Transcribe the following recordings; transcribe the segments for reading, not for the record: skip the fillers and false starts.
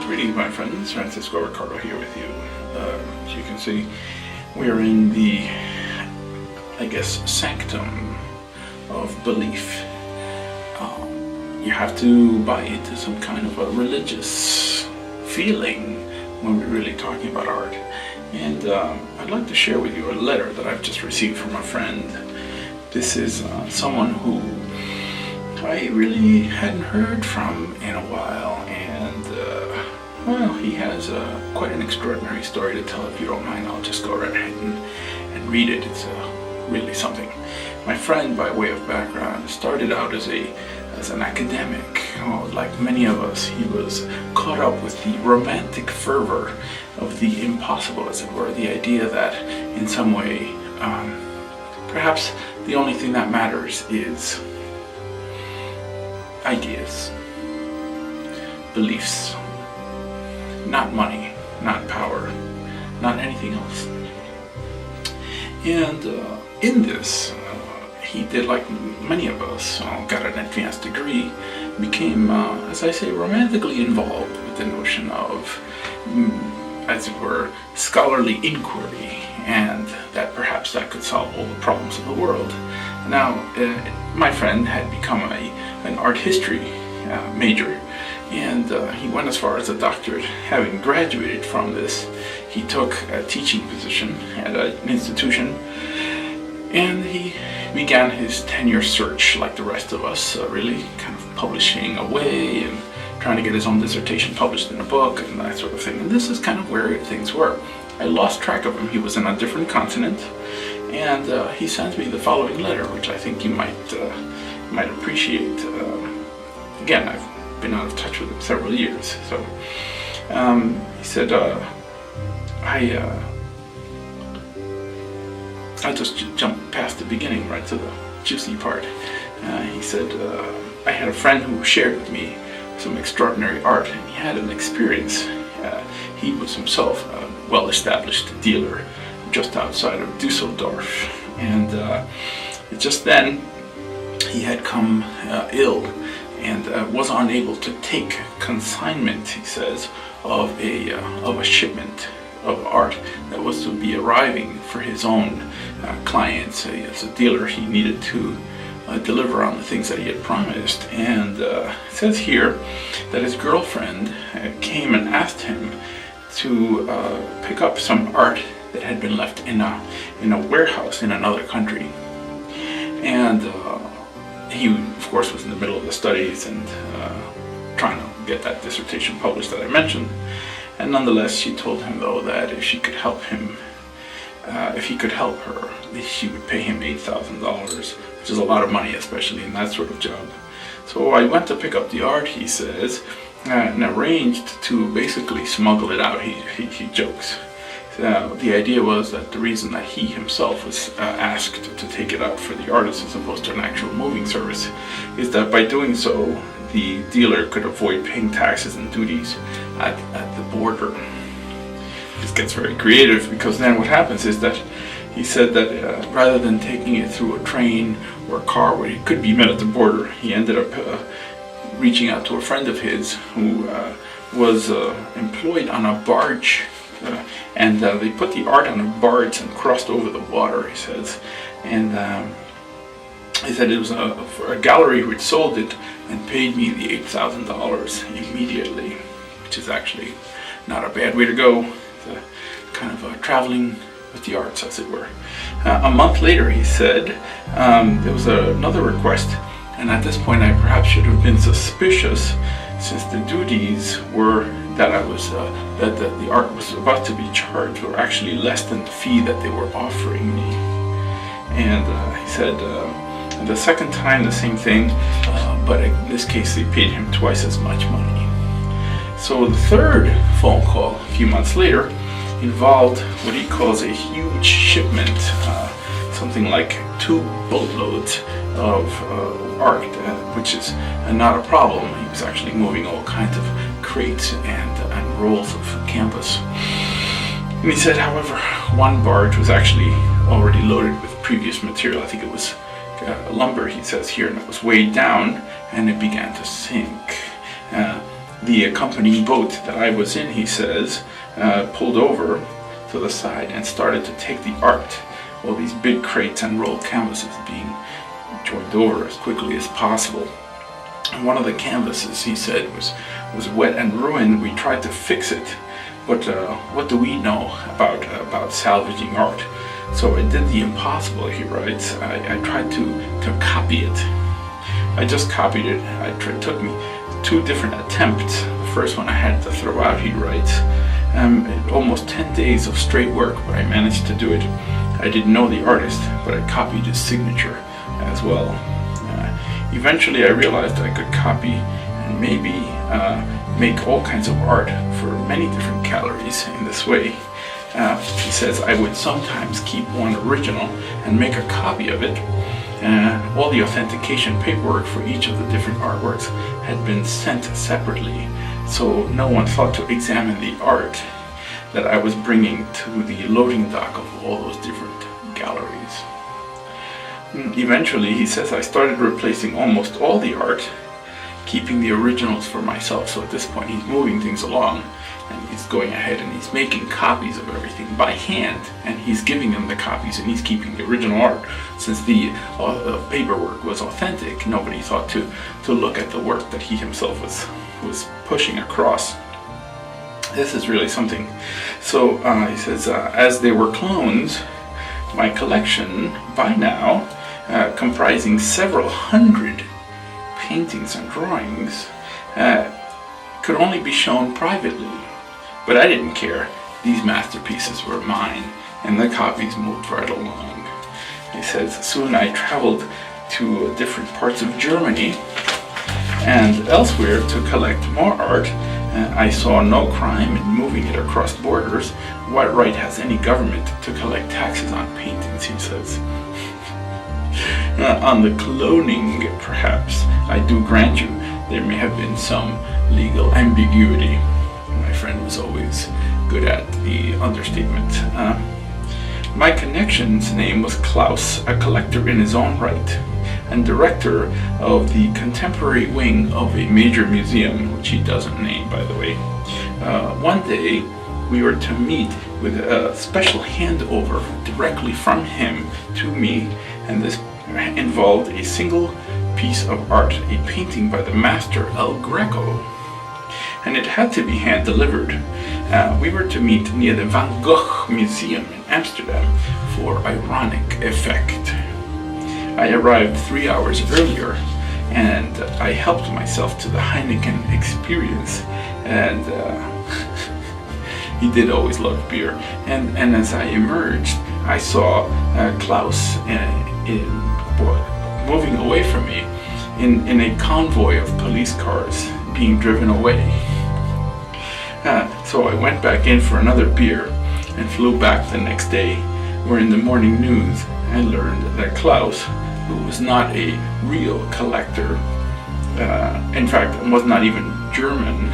Greetings, my friends. Francisco Ricardo here with you. As you can see, we're in the, sanctum of belief. You have to buy into some kind of a religious feeling when we're really talking about art. And I'd like to share with you a letter that I've just received from a friend. This is someone who I really hadn't heard from in a while, and he has quite an extraordinary story to tell. If you don't mind, I'll just go right ahead and read it. It's really something. My friend, by way of background, started out as an academic. Like many of us, he was caught up with the romantic fervor of the impossible, as it were, the idea that in some way, perhaps the only thing that matters is ideas, beliefs, not money, not power, not anything else. And in this, he did like many of us, got an advanced degree, became, as I say, romantically involved with the notion of, as it were, scholarly inquiry, and that perhaps that could solve all the problems of the world. Now, my friend had become an art history major, and he went as far as a doctorate. Having graduated from this, he took a teaching position at an institution, and he began his tenure search like the rest of us, really kind of publishing away and trying to get his own dissertation published in a book and that sort of thing. And this is kind of where things were. I lost track of him. He was in a different continent, and he sends me the following letter, which I think you might appreciate. Again, I've been out of touch with him several years. So he said, I'll just jump past the beginning right to the juicy part. He said, I had a friend who shared with me some extraordinary art, and he had an experience. He was himself a well-established dealer just outside of Dusseldorf, and just then he had come ill and was unable to take consignment, he says, of a shipment of art that was to be arriving for his own clients. As a dealer, he needed to deliver on the things that he had promised, and it says here that his girlfriend came and asked him to pick up some art that had been left in a warehouse in another country. And he, of course, was in the middle of the studies and trying to get that dissertation published that I mentioned. And nonetheless, she told him, though, that if she could help him, if he could help her, she would pay him $8,000, which is a lot of money, especially in that sort of job. So I went to pick up the art, he says, and arranged to basically smuggle it out. He jokes. The idea was that the reason that he himself was asked to take it out for the artist as opposed to an actual moving service is that by doing so, the dealer could avoid paying taxes and duties at the border. This gets very creative, because then what happens is that he said that rather than taking it through a train or a car where he could be met at the border, he ended up reaching out to a friend of his who was employed on a barge, and they put the art on a barge and crossed over the water, he says. And he said it was a gallery which sold it and paid me the $8,000 immediately, which is actually not a bad way to go. It's kind of traveling with the arts, as it were. A month later, he said, there was another request, and at this point I perhaps should have been suspicious, since the duties were that that the art was about to be charged were actually less than the fee that they were offering me. And he said, the second time the same thing, but in this case they paid him twice as much money. So the third phone call, a few months later, involved what he calls a huge shipment, something like 2 boatloads of art, which is not a problem. He was actually moving all kinds of crates and rolls of canvas. And he said, however, one barge was actually already loaded with previous material. I think it was lumber, he says here, and it was weighed down and it began to sink. the accompanying boat that I was in, he says, pulled over to the side and started to take the art, all these big crates and rolled canvases being joined over as quickly as possible. And one of the canvases, he said, was wet and ruined. We tried to fix it, but what do we know about salvaging art? So I did the impossible, he writes. I tried to copy it. I just copied it. It took me 2 different attempts. The first one I had to throw out, he writes. Almost 10 days of straight work, but I managed to do it. I didn't know the artist, but I copied his signature as well. Eventually I realized I could copy and maybe make all kinds of art for many different galleries in this way. He says I would sometimes keep one original and make a copy of it. All the authentication paperwork for each of the different artworks had been sent separately, so no one thought to examine the art that I was bringing to the loading dock of all those different galleries. Eventually, he says, I started replacing almost all the art, keeping the originals for myself. So at this point he's moving things along, and he's going ahead and he's making copies of everything by hand, and he's giving them the copies and he's keeping the original art. Since the paperwork was authentic, nobody thought to look at the work that he himself was pushing across. This is really something. So he says, as they were clones, my collection by now, comprising several hundred paintings and drawings, could only be shown privately. But I didn't care. These masterpieces were mine, and the copies moved right along. He says, soon I traveled to different parts of Germany and elsewhere to collect more art. I saw no crime in moving it across borders. What right has any government to collect taxes on paintings, he says. On the cloning, perhaps, I do grant you, there may have been some legal ambiguity. My friend was always good at the understatement. My connection's name was Klaus, a collector in his own right, and director of the contemporary wing of a major museum, which he doesn't name, by the way. One day, we were to meet with a special handover directly from him to me, and this involved a single piece of art, a painting by the master El Greco, and it had to be hand-delivered. We were to meet near the Van Gogh Museum in Amsterdam for ironic effect. I arrived 3 hours earlier, and I helped myself to the Heineken experience, and he did always love beer. And as I emerged, I saw Klaus moving away from me in a convoy of police cars being driven away. So I went back in for another beer and flew back the next day, where in the morning news I learned that Klaus, who was not a real collector, in fact was not even German,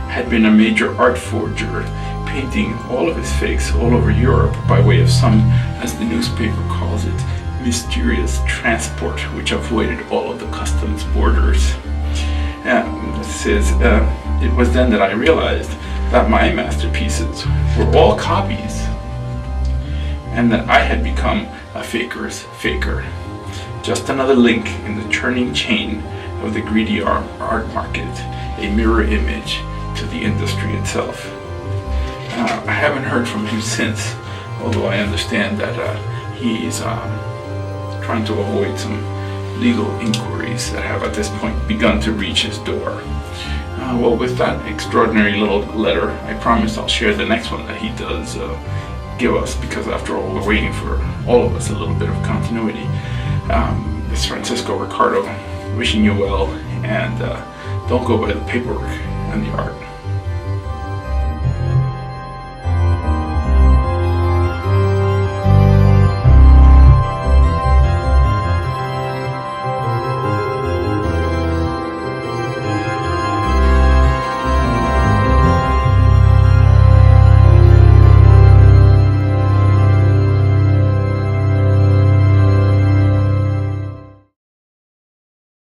had been a major art forger, painting all of his fakes all over Europe by way of some, as the newspaper calls it, mysterious transport which avoided all of the customs borders. It says, it was then that I realized that my masterpieces were all copies, and that I had become a faker's faker. Just another link in the churning chain of the greedy art market, a mirror image to the industry itself. I haven't heard from him since, although I understand that he's trying to avoid some legal inquiries that have at this point begun to reach his door. Well, with that extraordinary little letter, I promise I'll share the next one that he does give us, because after all, we're waiting for all of us a little bit of continuity. It's Francisco Ricardo wishing you well, and don't go by the paperwork and the art.